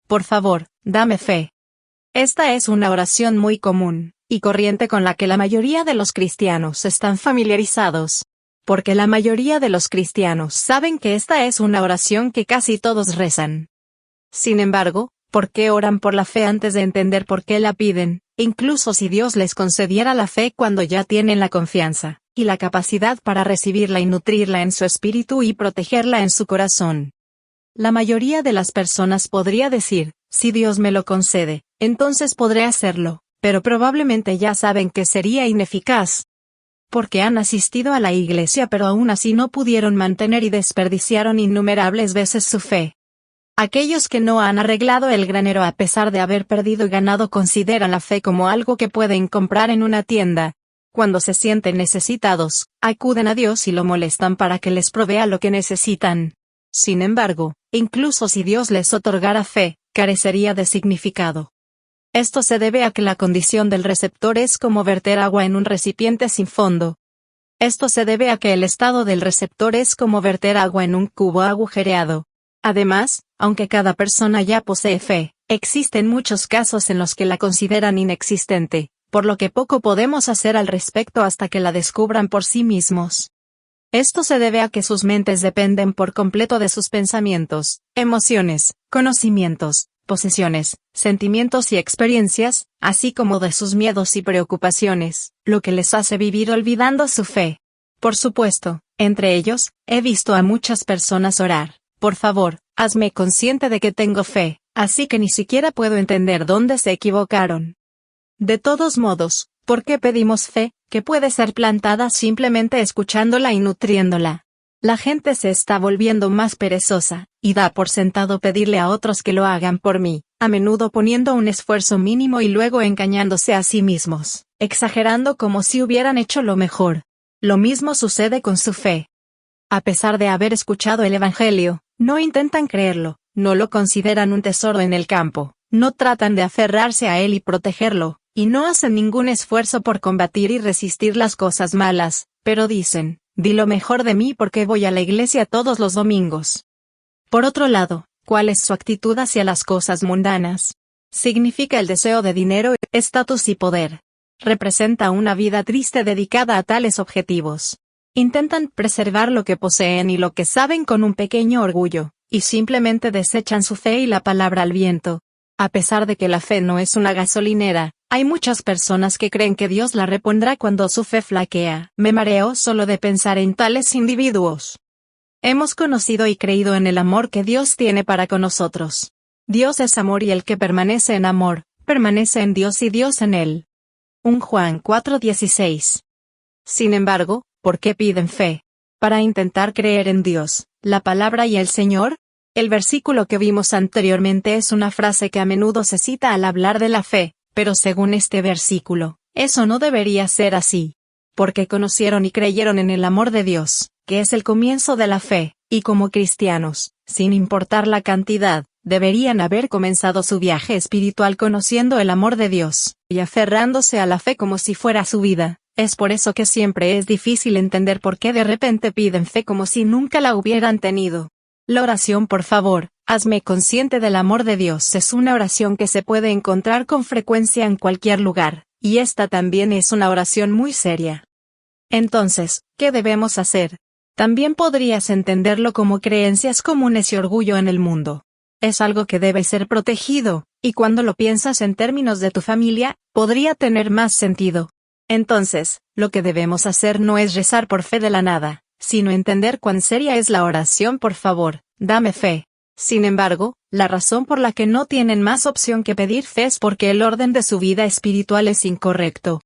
por favor, dame fe. Esta es una oración muy común y corriente con la que la mayoría de los cristianos están familiarizados. Porque la mayoría de los cristianos saben que esta es una oración que casi todos rezan. Sin embargo, ¿por qué oran por la fe antes de entender por qué la piden, incluso si Dios les concediera la fe cuando ya tienen la confianza y la capacidad para recibirla y nutrirla en su espíritu y protegerla en su corazón? La mayoría de las personas podría decir, si Dios me lo concede, entonces podré hacerlo, pero probablemente ya saben que sería ineficaz. Porque han asistido a la iglesia pero aún así no pudieron mantener y desperdiciaron innumerables veces su fe. Aquellos que no han arreglado el granero a pesar de haber perdido ganado consideran la fe como algo que pueden comprar en una tienda. Cuando se sienten necesitados, acuden a Dios y lo molestan para que les provea lo que necesitan. Sin embargo, incluso si Dios les otorgara fe, carecería de significado. Esto se debe a que la condición del receptor es como verter agua en un recipiente sin fondo. Esto se debe a que el estado del receptor es como verter agua en un cubo agujereado. Además, aunque cada persona ya posee fe, existen muchos casos en los que la consideran inexistente, por lo que poco podemos hacer al respecto hasta que la descubran por sí mismos. Esto se debe a que sus mentes dependen por completo de sus pensamientos, emociones, conocimientos, posesiones, sentimientos y experiencias, así como de sus miedos y preocupaciones, lo que les hace vivir olvidando su fe. Por supuesto, entre ellos, he visto a muchas personas orar, por favor, hazme consciente de que tengo fe, así que ni siquiera puedo entender dónde se equivocaron. De todos modos, ¿por qué pedimos fe, que puede ser plantada simplemente escuchándola y nutriéndola? La gente se está volviendo más perezosa, y da por sentado pedirle a otros que lo hagan por mí, a menudo poniendo un esfuerzo mínimo y luego engañándose a sí mismos, exagerando como si hubieran hecho lo mejor. Lo mismo sucede con su fe. A pesar de haber escuchado el Evangelio, no intentan creerlo, no lo consideran un tesoro en el campo, no tratan de aferrarse a él y protegerlo, y no hacen ningún esfuerzo por combatir y resistir las cosas malas, pero dicen, di lo mejor de mí porque voy a la iglesia todos los domingos. Por otro lado, ¿cuál es su actitud hacia las cosas mundanas? Significa el deseo de dinero, estatus y poder. Representa una vida triste dedicada a tales objetivos. Intentan preservar lo que poseen y lo que saben con un pequeño orgullo, y simplemente desechan su fe y la palabra al viento. A pesar de que la fe no es una gasolinera, hay muchas personas que creen que Dios la repondrá cuando su fe flaquea. Me mareo solo de pensar en tales individuos. Hemos conocido y creído en el amor que Dios tiene para con nosotros. Dios es amor y el que permanece en amor, permanece en Dios y Dios en él. 1 Juan 4:16. Sin embargo, ¿por qué piden fe? ¿Para intentar creer en Dios, la palabra y el Señor? El versículo que vimos anteriormente es una frase que a menudo se cita al hablar de la fe, pero según este versículo, eso no debería ser así. Porque conocieron y creyeron en el amor de Dios, que es el comienzo de la fe, y como cristianos, sin importar la cantidad, deberían haber comenzado su viaje espiritual conociendo el amor de Dios, y aferrándose a la fe como si fuera su vida. Es por eso que siempre es difícil entender por qué de repente piden fe como si nunca la hubieran tenido. La oración por favor, hazme consciente del amor de Dios es una oración que se puede encontrar con frecuencia en cualquier lugar, y esta también es una oración muy seria. Entonces, ¿qué debemos hacer? También podrías entenderlo como creencias comunes y orgullo en el mundo. Es algo que debe ser protegido, y cuando lo piensas en términos de tu familia, podría tener más sentido. Entonces, lo que debemos hacer no es rezar por fe de la nada, sino entender cuán seria es la oración por favor, dame fe. Sin embargo, la razón por la que no tienen más opción que pedir fe es porque el orden de su vida espiritual es incorrecto.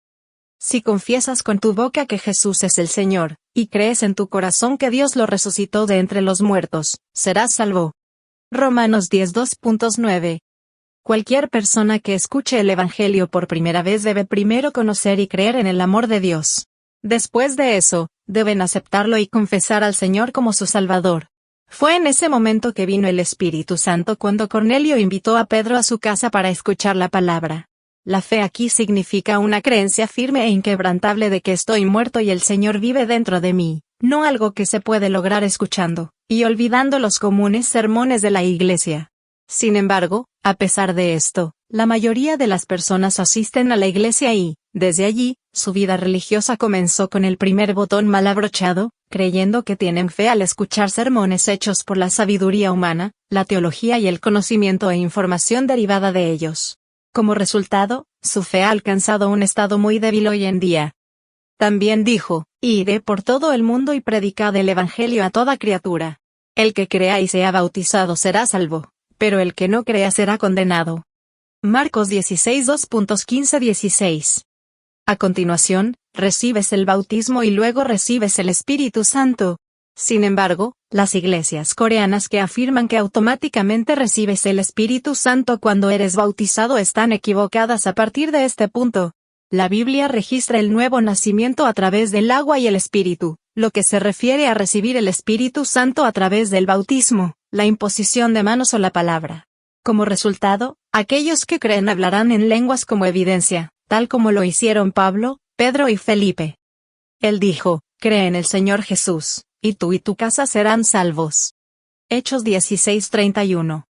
Si confiesas con tu boca que Jesús es el Señor, y crees en tu corazón que Dios lo resucitó de entre los muertos, serás salvo. Romanos 10:2.9. Cualquier persona que escuche el Evangelio por primera vez debe primero conocer y creer en el amor de Dios. Después de eso, deben aceptarlo y confesar al Señor como su Salvador. Fue en ese momento que vino el Espíritu Santo cuando Cornelio invitó a Pedro a su casa para escuchar la palabra. La fe aquí significa una creencia firme e inquebrantable de que estoy muerto y el Señor vive dentro de mí, no algo que se puede lograr escuchando y olvidando los comunes sermones de la iglesia. Sin embargo, a pesar de esto, la mayoría de las personas asisten a la iglesia y, desde allí, su vida religiosa comenzó con el primer botón mal abrochado, creyendo que tienen fe al escuchar sermones hechos por la sabiduría humana, la teología y el conocimiento e información derivada de ellos. Como resultado, su fe ha alcanzado un estado muy débil hoy en día. También dijo, «Id por todo el mundo y predicad el evangelio a toda criatura. El que crea y sea bautizado será salvo, pero el que no crea será condenado». Marcos 16 2.15-16. A continuación, recibes el bautismo y luego recibes el Espíritu Santo. Sin embargo, las iglesias coreanas que afirman que automáticamente recibes el Espíritu Santo cuando eres bautizado están equivocadas a partir de este punto. La Biblia registra el nuevo nacimiento a través del agua y el Espíritu, lo que se refiere a recibir el Espíritu Santo a través del bautismo, la imposición de manos o la palabra. Como resultado, aquellos que creen hablarán en lenguas como evidencia, tal como lo hicieron Pablo, Pedro y Felipe. Él dijo, «Cree en el Señor Jesús, y tú y tu casa serán salvos». Hechos 16:31.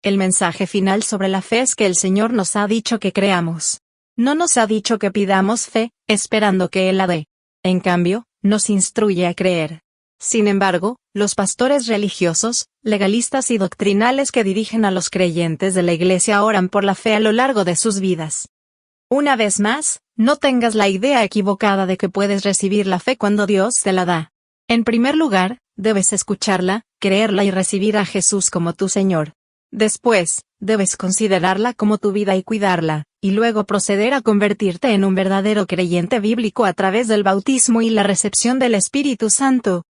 El mensaje final sobre la fe es que el Señor nos ha dicho que creamos. No nos ha dicho que pidamos fe, esperando que Él la dé. En cambio, nos instruye a creer. Sin embargo, los pastores religiosos, legalistas y doctrinales que dirigen a los creyentes de la iglesia oran por la fe a lo largo de sus vidas. Una vez más, no tengas la idea equivocada de que puedes recibir la fe cuando Dios te la da. En primer lugar, debes escucharla, creerla y recibir a Jesús como tu Señor. Después, debes considerarla como tu vida y cuidarla, y luego proceder a convertirte en un verdadero creyente bíblico a través del bautismo y la recepción del Espíritu Santo.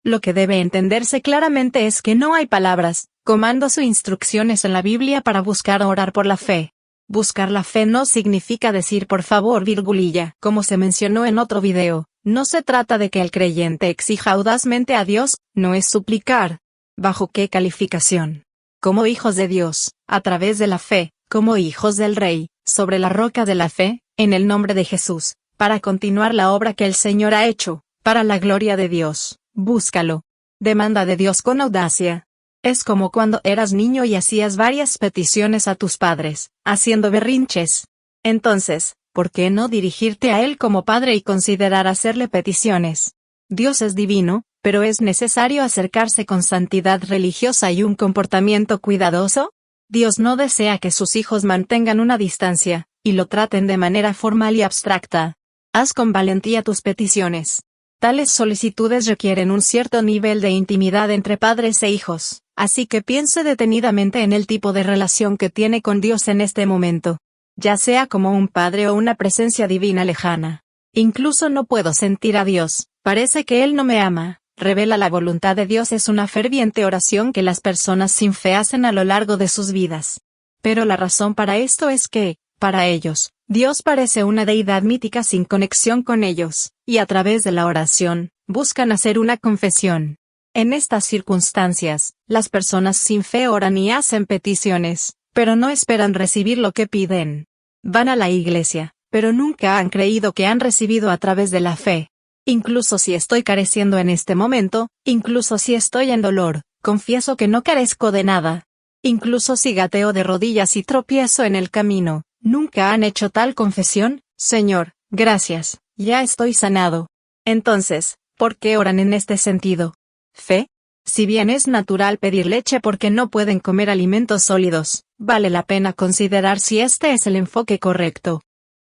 Lo que debe entenderse claramente es que no hay palabras, comandos o instrucciones en la Biblia para buscar o orar por la fe. Buscar la fe no significa decir por favor virgulilla, como se mencionó en otro video. No se trata de que el creyente exija audazmente a Dios, no es suplicar. ¿Bajo qué calificación? Como hijos de Dios, a través de la fe, como hijos del Rey, sobre la roca de la fe, en el nombre de Jesús, para continuar la obra que el Señor ha hecho, para la gloria de Dios. Búscalo. Demanda de Dios con audacia. Es como cuando eras niño y hacías varias peticiones a tus padres, haciendo berrinches. Entonces, ¿por qué no dirigirte a Él como Padre y considerar hacerle peticiones? Dios es divino, pero ¿es necesario acercarse con santidad religiosa y un comportamiento cuidadoso? Dios no desea que sus hijos mantengan una distancia, y lo traten de manera formal y abstracta. Haz con valentía tus peticiones. Tales solicitudes requieren un cierto nivel de intimidad entre padres e hijos, así que piense detenidamente en el tipo de relación que tiene con Dios en este momento. Ya sea como un padre o una presencia divina lejana. Incluso no puedo sentir a Dios, parece que Él no me ama. Revela la voluntad de Dios es una ferviente oración que las personas sin fe hacen a lo largo de sus vidas. Pero la razón para esto es que, para ellos, Dios parece una deidad mítica sin conexión con ellos, y a través de la oración, buscan hacer una confesión. En estas circunstancias, las personas sin fe oran y hacen peticiones, pero no esperan recibir lo que piden. Van a la iglesia, pero nunca han creído que han recibido a través de la fe. Incluso si estoy careciendo en este momento, incluso si estoy en dolor, confieso que no carezco de nada. Incluso si gateo de rodillas y tropiezo en el camino, nunca han hecho tal confesión, Señor, gracias, ya estoy sanado. Entonces, ¿por qué oran en este sentido? ¿Fe? Si bien es natural pedir leche porque no pueden comer alimentos sólidos, vale la pena considerar si este es el enfoque correcto.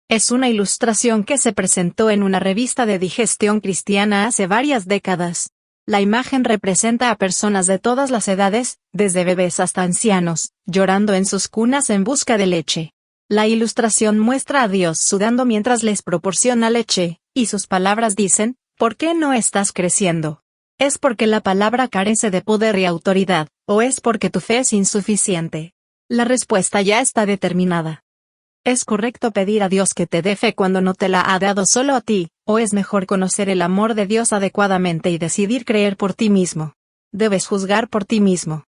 Es una ilustración que se presentó en una revista de digestión cristiana hace varias décadas. La imagen representa a personas de todas las edades, desde bebés hasta ancianos, llorando en sus cunas en busca de leche. La ilustración muestra a Dios sudando mientras les proporciona leche, y sus palabras dicen, ¿por qué no estás creciendo? ¿Es porque la palabra carece de poder y autoridad, o es porque tu fe es insuficiente? La respuesta ya está determinada. ¿Es correcto pedir a Dios que te dé fe cuando no te la ha dado solo a ti, o es mejor conocer el amor de Dios adecuadamente y decidir creer por ti mismo? Debes juzgar por ti mismo.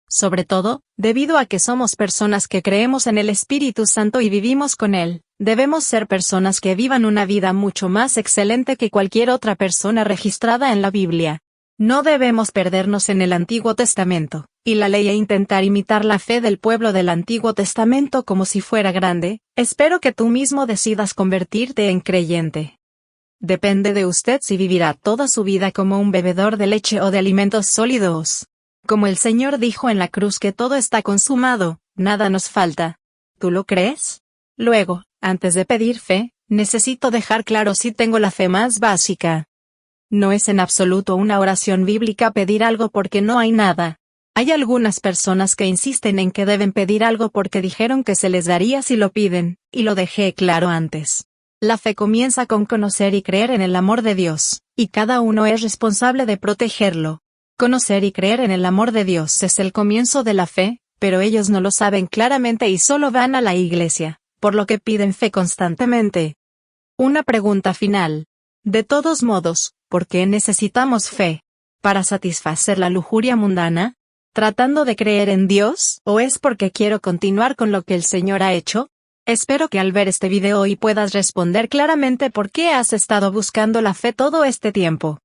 Sobre todo, debido a que somos personas que creemos en el Espíritu Santo y vivimos con Él, debemos ser personas que vivan una vida mucho más excelente que cualquier otra persona registrada en la Biblia. No debemos perdernos en el Antiguo Testamento, y la ley e intentar imitar la fe del pueblo del Antiguo Testamento como si fuera grande. Espero que tú mismo decidas convertirte en creyente. Depende de usted si vivirá toda su vida como un bebedor de leche o de alimentos sólidos. Como el Señor dijo en la cruz que todo está consumado, nada nos falta. ¿Tú lo crees? Luego, antes de pedir fe, necesito dejar claro si tengo la fe más básica. No es en absoluto una oración bíblica pedir algo porque no hay nada. Hay algunas personas que insisten en que deben pedir algo porque dijeron que se les daría si lo piden, y lo dejé claro antes. La fe comienza con conocer y creer en el amor de Dios, y cada uno es responsable de protegerlo. Conocer y creer en el amor de Dios es el comienzo de la fe, pero ellos no lo saben claramente y solo van a la iglesia, por lo que piden fe constantemente. Una pregunta final. De todos modos, ¿por qué necesitamos fe? ¿Para satisfacer la lujuria mundana? ¿Tratando de creer en Dios? ¿O es porque quiero continuar con lo que el Señor ha hecho? Espero que al ver este video hoy puedas responder claramente por qué has estado buscando la fe todo este tiempo.